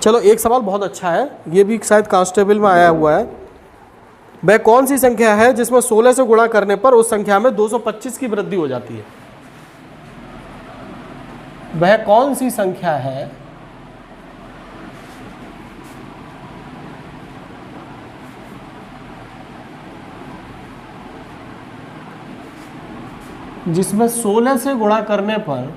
चलो एक सवाल बहुत अच्छा है, ये भी शायद कांस्टेबल में आया हुआ है। वह कौन सी संख्या है जिसमें 16 से गुणा करने पर उस संख्या में 225 की वृद्धि हो जाती है? वह कौन सी संख्या है जिसमें 16 से गुणा करने पर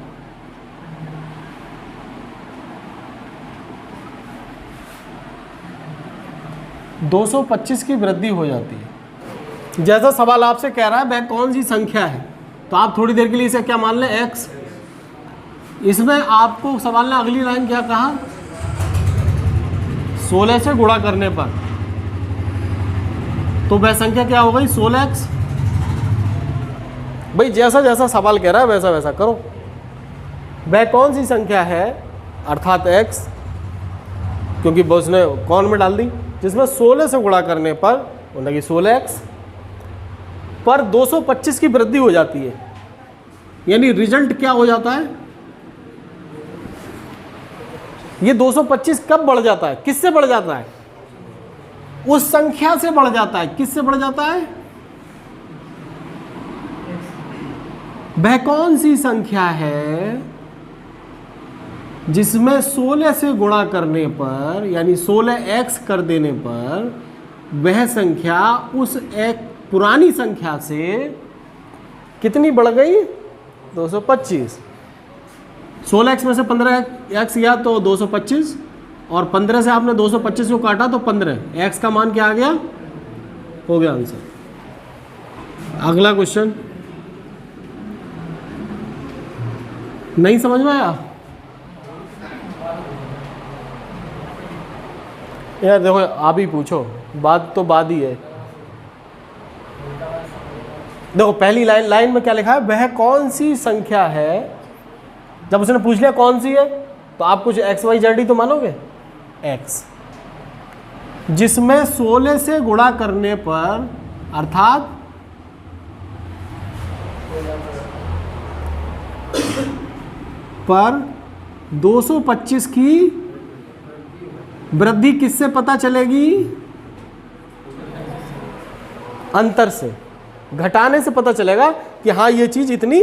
225 की वृद्धि हो जाती है? जैसा सवाल आपसे कह रहा है वह कौन सी संख्या है, तो आप थोड़ी देर के लिए इसे क्या मान लें, x। इसमें आपको सवाल ने अगली लाइन क्या कहा, 16 से गुणा करने पर, तो वह संख्या क्या हो गई, 16x। भाई जैसा जैसा सवाल कह रहा है वैसा वैसा करो। वह कौन सी संख्या है अर्थात x, क्योंकि उसने कौन में डाल दी, जिसमें 16 से गुणा करने पर उन्हें कि 16x पर 225 की वृद्धि हो जाती है। यानी रिजल्ट क्या हो जाता है, ये 225 कब बढ़ जाता है, किससे बढ़ जाता है, उस संख्या से बढ़ जाता है। किससे बढ़ जाता है, वह कौन सी संख्या है जिसमें 16 से गुणा करने पर यानी 16x कर देने पर वह संख्या उस एक पुरानी संख्या से कितनी बढ़ गई, 225। 16x में से 15x गया तो 225, और 15 से आपने 225 को काटा तो 15, x का मान क्या आ गया, हो गया आंसर। अगला क्वेश्चन नहीं समझ में आया यार, देखो आप ही पूछो, बात तो बात ही है। देखो पहली लाइन में क्या लिखा है, वह कौन सी संख्या है, जब उसने पूछ लिया कौन सी है तो आप कुछ एक्स वाई जेड ही तो मानोगे, x, जिसमें 16 से गुणा करने पर अर्थात पर 225 की वृद्धि किससे पता चलेगी, अंतर से, घटाने से पता चलेगा कि हाँ ये चीज इतनी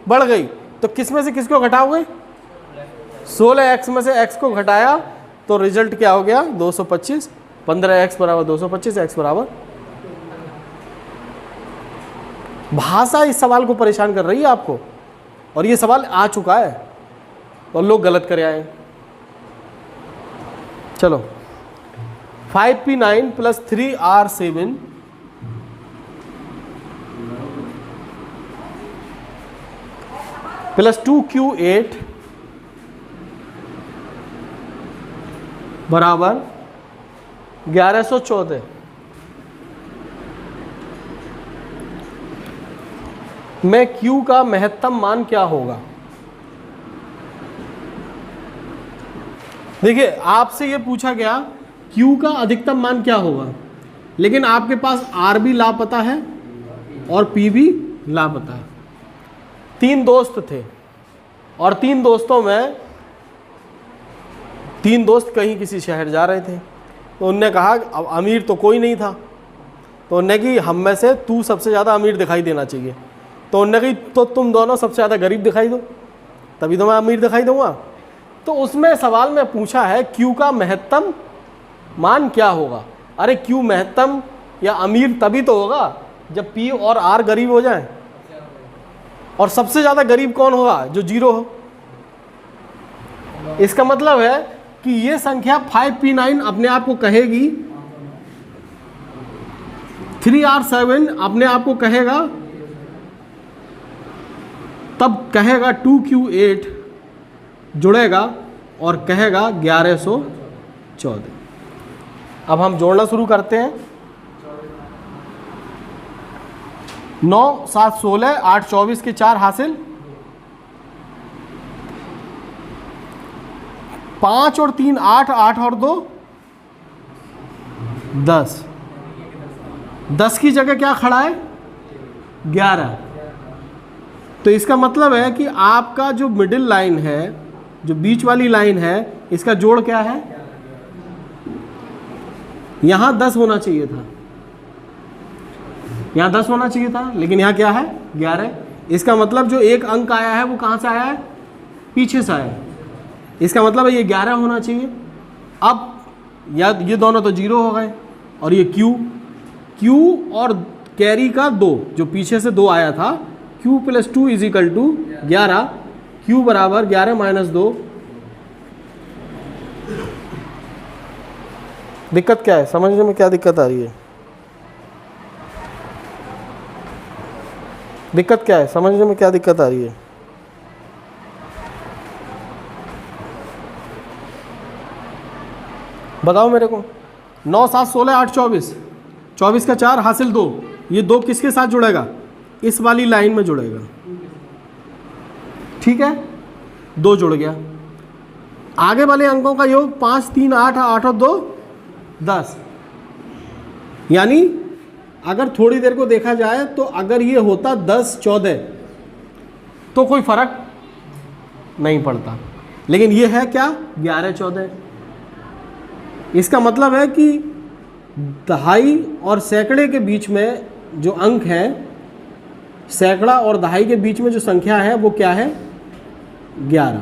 बढ़ गई। तो किस में से किसको घटाओगे, 16x में से x को घटाया तो रिजल्ट क्या हो गया, 225। 15x बराबर 225, x बराबर। भाषा इस सवाल को परेशान कर रही है आपको, और ये सवाल आ चुका है और लोग गलत कर आए। चलो 5p9 plus 3r7 plus 2q8 बराबर 1114। में q का महत्तम मान क्या होगा। देखिए आपसे ये पूछा गया q का अधिकतम मान क्या होगा, लेकिन आपके पास r भी लापता है और p भी लापता है। 3 दोस्त थे और 3 दोस्तों में 3 दोस्त कहीं किसी शहर जा रहे थे, तो उनने कहा अब अमीर तो कोई नहीं था, तो उनने कि हम में से तू सबसे ज़्यादा अमीर दिखाई देना चाहिए। तो उनने कही तो तुम दोनों सबसे ज़्यादा गरीब दिखाई दो, तभी तो मैं अमीर दिखाई दूंगा। तो उसमें सवाल में पूछा है q का महत्तम मान क्या होगा। अरे q महत्तम या अमीर तभी तो होगा जब p और r गरीब हो जाए, और सबसे ज़्यादा गरीब कौन होगा, जो 0 हो। इसका मतलब है कि ये संख्या 5p9 अपने आप को कहेगी, 3r7 अपने आप को कहेगा, तब कहेगा 2q8 जुड़ेगा और कहेगा 1114। अब हम जोड़ना शुरू करते हैं। 9 7 16 8 24 के 4 हासिल, 5 और 3 8, 8 और 2 10। 10 की जगह क्या खड़ा है, 11। तो इसका मतलब है कि आपका जो मिडिल लाइन है, जो बीच वाली लाइन है, इसका जोड़ क्या है, यहाँ 10 होना चाहिए था, यहाँ 10 होना चाहिए था, लेकिन यहाँ क्या है 11। इसका मतलब जो एक अंक आया है वो कहाँ से आया है, पीछे से आया है। इसका मतलब है ये 11 होना चाहिए। अब या ये दोनों तो 0 हो गए, और ये Q और कैरी का 2 जो पीछे से 2 आया था, Q + 2 = 11, Q बराबर 11 - 2। दिक्कत क्या है, समझने में क्या दिक्कत आ रही है? दिक्कत क्या है, समझने में क्या दिक्कत आ रही है? बताओ मेरे को। 9 7 16 8 24, 24 का 4 हासिल 2, ये 2 किसके साथ जुड़ेगा, इस वाली लाइन में जुड़ेगा, ठीक है, 2 जुड़ गया। आगे वाले अंकों का योग 5 3 8 8 और 2 10। यानी अगर थोड़ी देर को देखा जाए तो अगर ये होता 10 14 तो कोई फर्क नहीं पड़ता, लेकिन ये है क्या 11 14। इसका मतलब है कि दहाई और सैकड़े के बीच में जो अंक है, सैकड़ा और दहाई के बीच में जो संख्या है वो क्या है 11,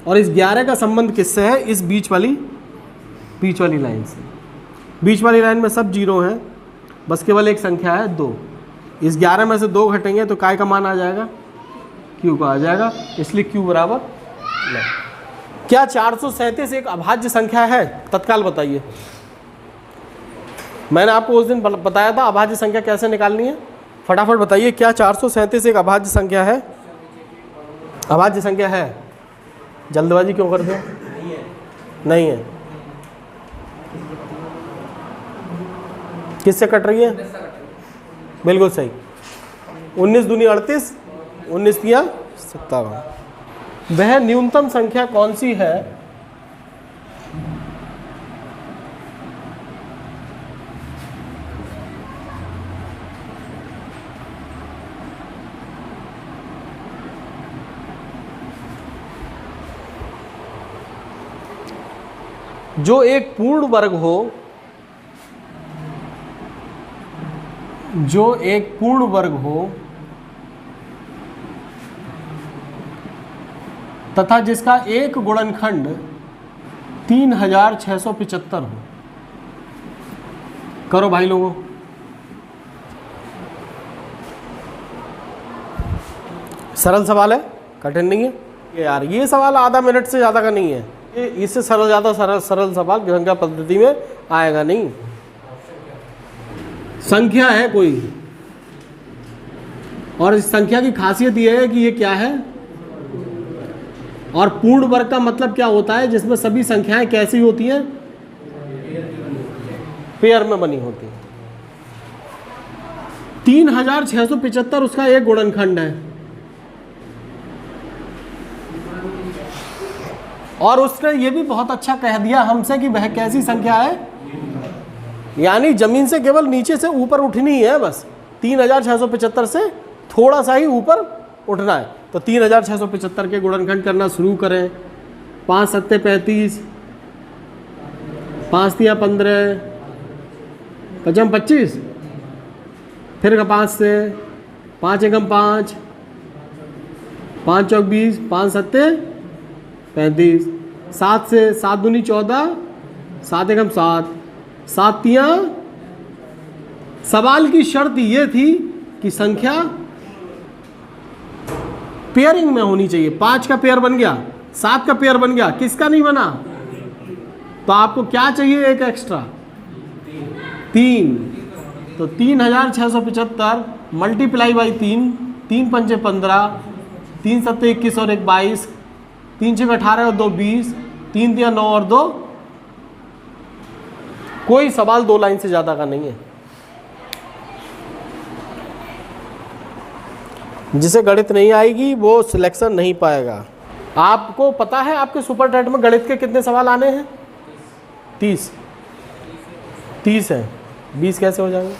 और इस 11 का संबंध किससे है, इस बीच वाली लाइन से। बीच वाली लाइन में सब 0 हैं, बस केवल एक संख्या है 2। इस 11 में से 2 घटेंगे तो काय का मान आ जाएगा, Q का आ जाएगा, इसलिए Q बराबर 9। क्या 437 एक अभाज्य संख्या है, तत्काल बताइए। मैंने आपको उस दिन बताया था अभाज्य संख्या कैसे निकालनी है, फटाफट बताइए। क्या 437 एक अभाज्य संख्या है? अभाज्य संख्या है, जल्दबाजी क्यों करते हो? नहीं है। किससे कट रही है? बिल्कुल सही, 19 दूनी 38, 19 तिया 57। वह न्यूनतम संख्या कौन सी है जो एक पूर्ण वर्ग हो, जो एक पूर्ण वर्ग हो तथा जिसका एक गुणनखंड 3675 हो। करो भाई लोगों। सरल सवाल है, कठिन नहीं है ये यार। ये सवाल आधा मिनट से ज़्यादा का नहीं है, ये इससे सरल सवाल संख्या पद्धति में आएगा नहीं। संख्या है कोई, और इस संख्या की खासियत यह है कि ये क्या है, और पूर्ण वर्ग का मतलब क्या होता है, जिसमें सभी संख्याएं कैसी होती हैं, पेयर में बनी होती हैं। 3675 उसका एक गुणनखंड है, और उसने ये भी बहुत अच्छा कह दिया हमसे कि वह कैसी संख्या है, यानी जमीन से केवल नीचे से ऊपर उठनी है बस। 3675 से थोड़ा सा ही ऊपर उठना है। तो 3675 के गुणनखंड करना शुरू करें। 5 7 35, 5 3 15, 5 25, फिर 5 से 5 1 5, 5 चौक 20, 5 7 35, 7 से 7 दूनी 14, 7 1 7, 7 3। सवाल की शर्त ये थी कि संख्या पेयरिंग में होनी चाहिए। 5 का पेयर बन गया, 7 का पेयर बन गया, किसका नहीं बना? तो आपको क्या चाहिए, एक एक्स्ट्रा 3। तो 3675 मल्टीप्लाई बाई 3, 3 पंचे 15, 3 7 21 और 1 22, 3 6 18 और 2 20, 3 3 9 और 2। कोई सवाल 2 लाइन से ज्यादा का नहीं है। जिसे गणित नहीं आएगी वो सिलेक्शन नहीं पाएगा। आपको पता है आपके सुपर टेट में गणित के कितने सवाल आने हैं? 30 हैं, 20 कैसे हो जाएंगे?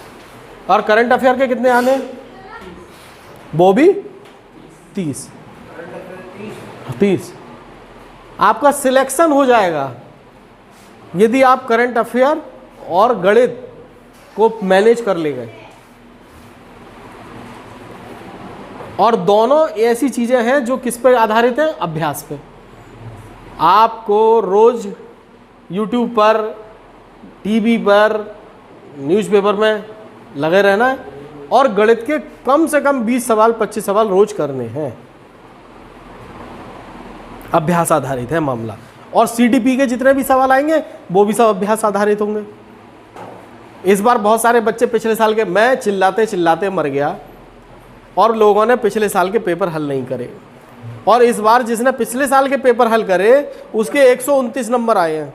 और करंट अफेयर के कितने आने हैं? वो भी 30। आपका सिलेक्शन हो जाएगा यदि आप करंट अफेयर और गणित को मैनेज कर ले गए। और दोनों ऐसी चीज़ें हैं जो किस पर आधारित हैं? अभ्यास पे। आपको रोज़ YouTube पर, टीवी पर, न्यूज़पेपर में लगे रहना है और गणित के कम से कम 20 सवाल 25 सवाल रोज करने हैं। अभ्यास आधारित है मामला। और CDP के जितने भी सवाल आएंगे वो भी सब अभ्यास आधारित होंगे। इस बार बहुत सारे बच्चे पिछले साल के, मैं चिल्लाते चिल्लाते मर गया और लोगों ने पिछले साल के पेपर हल नहीं करे, और इस बार जिसने पिछले साल के पेपर हल करे उसके 129 नंबर आए हैं।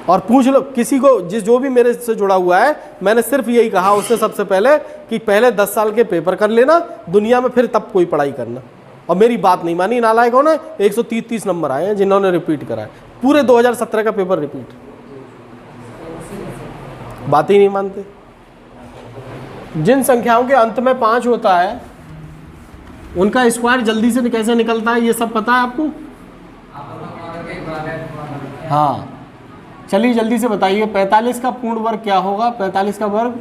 और पूछ लो किसी को, जो भी मेरे से जुड़ा हुआ है, मैंने सिर्फ यही कहा उससे सबसे पहले कि पहले 10 साल के पेपर कर लेना दुनिया में, फिर तब कोई पढ़ाई करना। और मेरी बात नहीं मानी नालायकों ने। 130 नंबर आए हैं जिन्होंने रिपीट करा है, पूरे 2017 का पेपर रिपीट। बात ही नहीं मानते। जिन संख्याओं के अंत में 5 होता है उनका स्क्वायर जल्दी से कैसे निकलता है, ये सब पता है आपको? हाँ, चलिए जल्दी से बताइए। 45 का पूर्ण वर्ग क्या होगा? 45 का वर्ग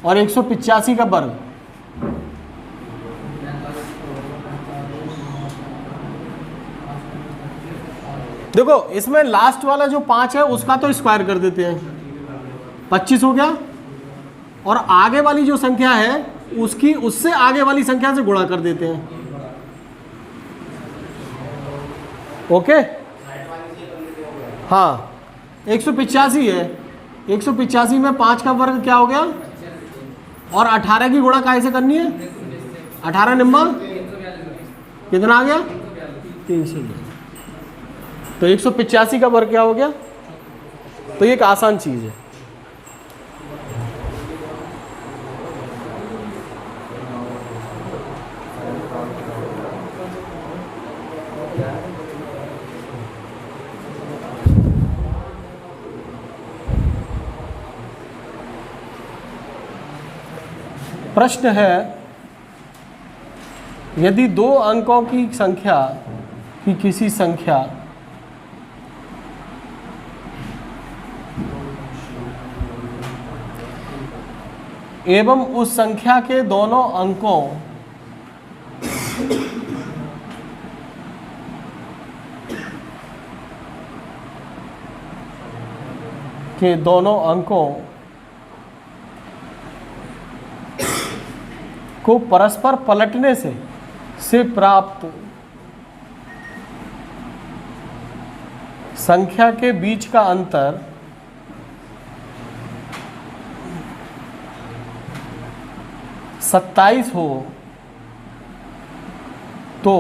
और 185 का वर्ग। देखो इसमें लास्ट वाला जो 5 है उसका तो स्क्वायर कर देते हैं, 25 हो गया। और आगे वाली जो संख्या है उसकी, उससे आगे वाली संख्या से गुणा कर देते हैं। ओके, हाँ 185 है। 185 में 5 का वर्ग क्या हो गया? और 18 की गुणा काहे से करनी है? 18 नंबर कितना आ गया? 300। तो 185 का वर्ग क्या हो गया? तो ये एक आसान चीज है। प्रश्न है, यदि 2 अंकों की संख्या की किसी संख्या एवं उस संख्या के दोनों अंकों को परस्पर पलटने से प्राप्त संख्या के बीच का अंतर सत्ताईस हो तो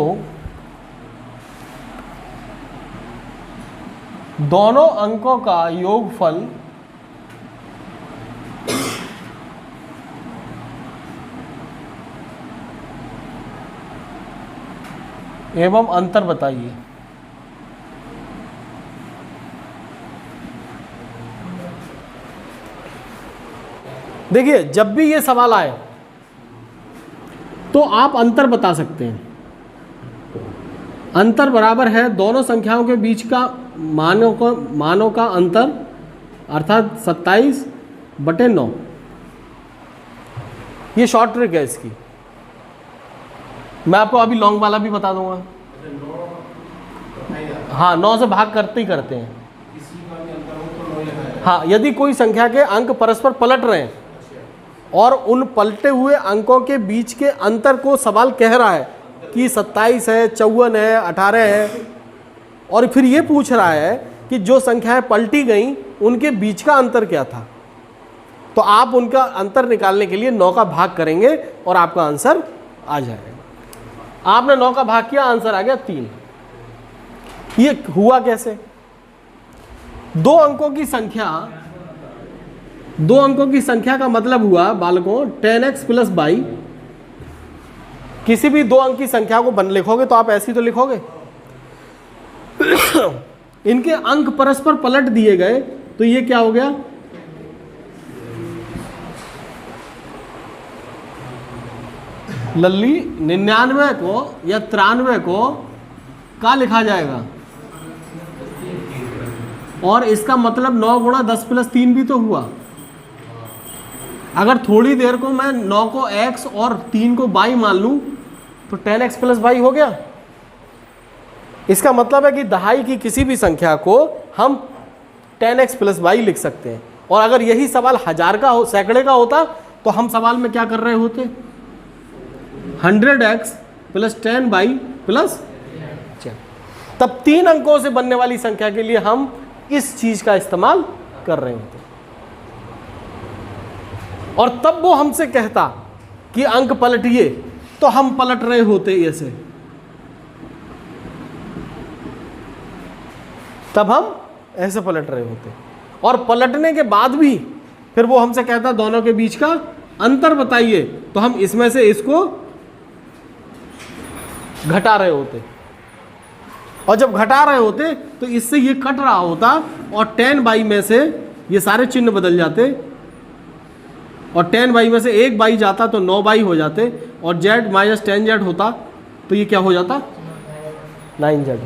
दोनों अंकों का योगफल एवं अंतर बताइए। देखिए जब भी ये सवाल आए तो आप अंतर बता सकते हैं। अंतर बराबर है दोनों संख्याओं के बीच का मानों का अंतर, अर्थात 27/9। ये शॉर्ट ट्रिक है इसकी। मैं आपको अभी लॉन्ग वाला भी बता दूंगा। हाँ, 9 से भाग करते ही करते हैं। हाँ, यदि कोई संख्या के अंक परस्पर पलट रहे हैं और उन पलटे हुए अंकों के बीच के अंतर को सवाल कह रहा है कि 27 है, 54 है, 18 है, और फिर ये पूछ रहा है कि जो संख्याएं पलटी गई उनके बीच का अंतर क्या था, तो आप उनका अंतर निकालने के लिए 9 का भाग करेंगे और आपका आंसर आ जाएगा। आपने 9 का भाग किया, आंसर आ गया 3। ये हुआ कैसे? दो अंकों की संख्या का मतलब हुआ बालकों 10x + 22। किसी भी 2 अंक की संख्या को लिखोगे तो आप ऐसी तो लिखोगे। इनके अंक परस्पर पलट दिए गए तो ये क्या हो गया? लल्ली 99 को या 93 को क्या लिखा जाएगा? और इसका मतलब 9 गुणा 10 प्लस 3 भी तो हुआ। अगर थोड़ी देर को मैं 9 को x और 3 को y मान लूं तो 10x प्लस y हो गया। इसका मतलब है कि दहाई की किसी भी संख्या को हम 10x प्लस y लिख सकते हैं। और अगर यही सवाल हजार का हो, सैकड़े का होता तो हम सवाल में क्या कर रहे होते, 100x प्लस 10y प्लस 10। तब 3 अंकों से बनने वाली संख्या के लिए हम इस चीज का इस्तेमाल कर रहे होते। और तब वो हमसे कहता कि अंक पलटिए, तो हम पलट रहे होते ऐसे। तब हम ऐसे पलट रहे होते। और पलटने के बाद भी फिर वो हमसे कहता दोनों के बीच का अंतर बताइए, तो हम इसमें से इसको घटा रहे होते। और जब घटा रहे होते तो इससे ये कट रहा होता और 10y में से ये सारे चिन्ह बदल जाते और 10y में से एक y जाता तो 9y हो जाते और z माइनस 10z होता तो ये क्या हो जाता, 9z।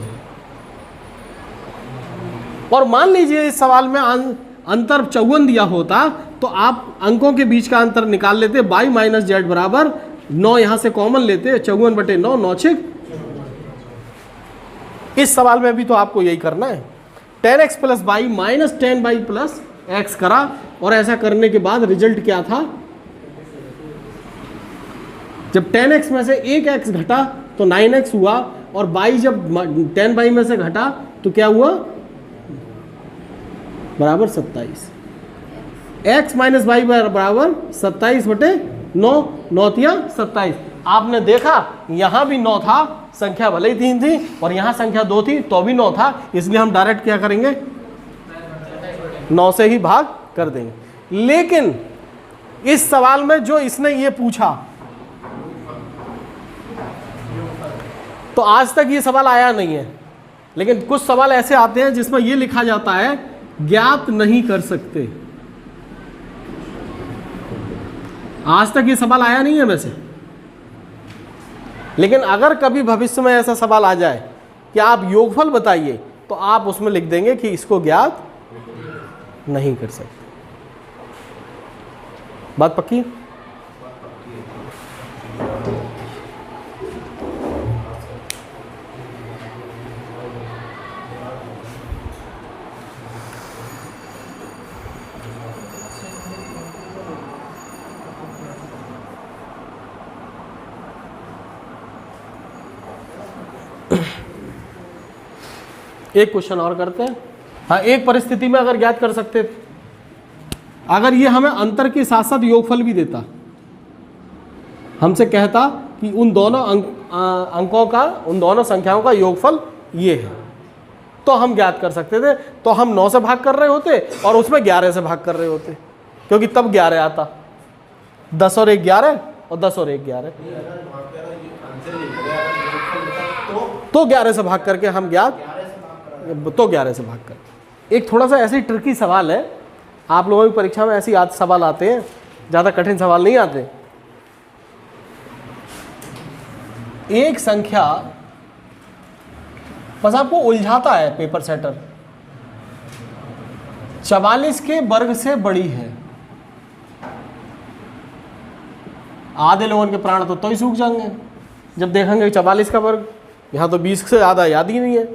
और मान लीजिए इस सवाल में अंतर 54 दिया होता तो आप अंकों के बीच का अंतर निकाल लेते, y माइनस जेड बराबर 9 यहां से कॉमन लेते, 54/9 9×6। इस सवाल में भी तो आपको यही करना है, 10x plus y minus 10y plus x करा और ऐसा करने के बाद रिजल्ट क्या था, जब 10x में से एक x घटा तो 9x हुआ और y जब 10y में से घटा तो क्या हुआ, बराबर 27। x माइनस वाई बराबर 27/9, 9×9 आपने देखा यहां भी 9 था, संख्या भले ही 3 थी और यहां संख्या 2 थी तो भी 9 था, इसलिए हम डायरेक्ट क्या करेंगे, 9 से ही भाग कर देंगे। लेकिन इस सवाल में जो इसने ये पूछा, तो आज तक ये सवाल आया नहीं है, लेकिन कुछ सवाल ऐसे आते हैं जिसमें ये लिखा जाता है ज्ञात नहीं कर सकते। आज तक ये सवाल आया नहीं है वैसे, लेकिन अगर कभी भविष्य में ऐसा सवाल आ जाए कि आप योगफल बताइए, तो आप उसमें लिख देंगे कि इसको ज्ञात नहीं कर सकते। बात पक्की? एक क्वेश्चन और करते हैं। हाँ, एक परिस्थिति में अगर ज्ञात कर सकते थे, अगर ये हमें अंतर के साथ साथ योगफल भी देता, हमसे कहता कि उन दोनों अंकों का, उन दोनों संख्याओं का योगफल ये है, तो हम ज्ञात कर सकते थे। तो हम 9 से भाग कर रहे होते और उसमें 11 से भाग कर रहे होते, क्योंकि तब 11 आता, 10 और 1 11 और 10 और 1 11, तो 11 से भाग करके हम ज्ञात, तो 11 से भाग कर। एक थोड़ा सा ऐसी ट्रिकी सवाल है, आप लोगों की परीक्षा में ऐसी सवाल आते हैं, ज़्यादा कठिन सवाल नहीं आते। एक संख्या बस आपको उलझाता है पेपर सेटर, 44 के वर्ग से बड़ी है। आधे लोगों के प्राण तो ही सूख जाएंगे जब देखेंगे 44 का वर्ग, यहाँ तो 20 से ज़्यादा याद ही नहीं है।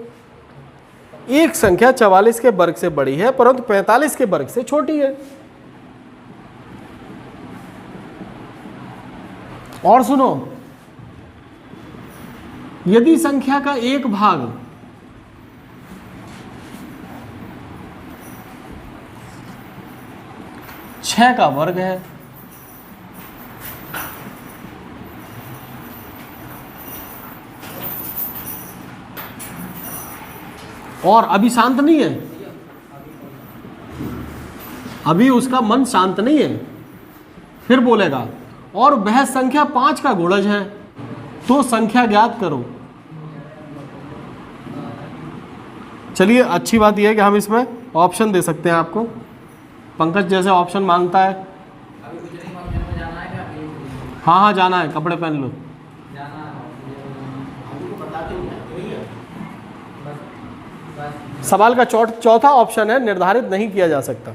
एक संख्या 44 के वर्ग से बड़ी है परंतु 45 के वर्ग से छोटी है। और सुनो, यदि संख्या का एक भाग छह का वर्ग है और अभी शांत नहीं है, अभी उसका मन शांत नहीं है, फिर बोलेगा और वह संख्या 5 का गुणज है, तो संख्या ज्ञात करो। चलिए, अच्छी बात यह है कि हम इसमें ऑप्शन दे सकते हैं आपको। पंकज जैसे ऑप्शन मांगता है, हाँ हाँ जाना है, कपड़े पहन लो। सवाल का चौथा ऑप्शन है निर्धारित नहीं किया जा सकता।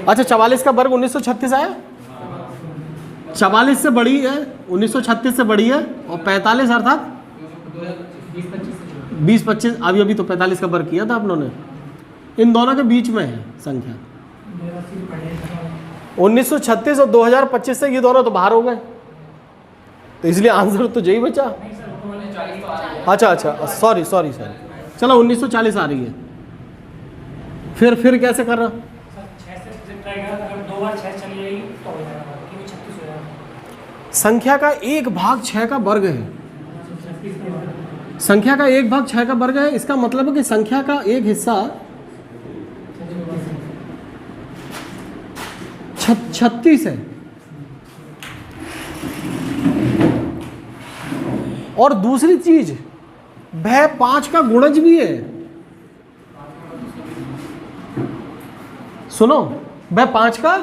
अच्छा 44 का वर्ग 1936 आया, 44 से बड़ी है, 1936 से बड़ी है, और 45 अर्थात 20-25, अभी तो 45 का वर्ग किया था आप लोगों ने। इन दोनों के बीच में है संख्या। 1936 और 2025 से ये दोनों तो बाहर हो गए, तो इसलिए आंसर तो यही बचा। अच्छा सॉरी चलो 1940 आ रही है। फिर कैसे कर रहा? संख्या का 1/6 का वर्ग है, संख्या का 1/6 का वर्ग है। इसका मतलब है कि संख्या का एक हिस्सा 36 है, और दूसरी चीज वह 5 का गुणज भी है। सुनो, वह 5 का,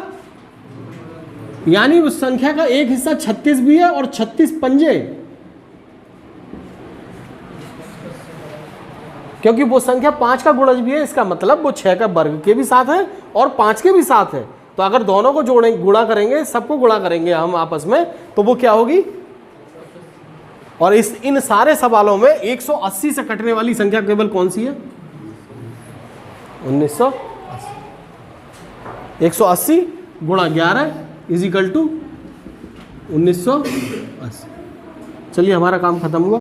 यानी उस संख्या का एक हिस्सा 36 भी है और 36 पंजे, क्योंकि वो संख्या 5 का गुणज भी है। इसका मतलब वो 6 का वर्ग के भी साथ है और 5 के भी साथ है। तो अगर दोनों को गुणा करेंगे, सबको गुणा करेंगे हम आपस में, तो वो क्या होगी? और इन सारे सवालों में 180 से कटने वाली संख्या केवल कौन सी है? 1980। 180 गुणा 11 इज इक्वल टू 1980। चलिए हमारा काम खत्म हुआ।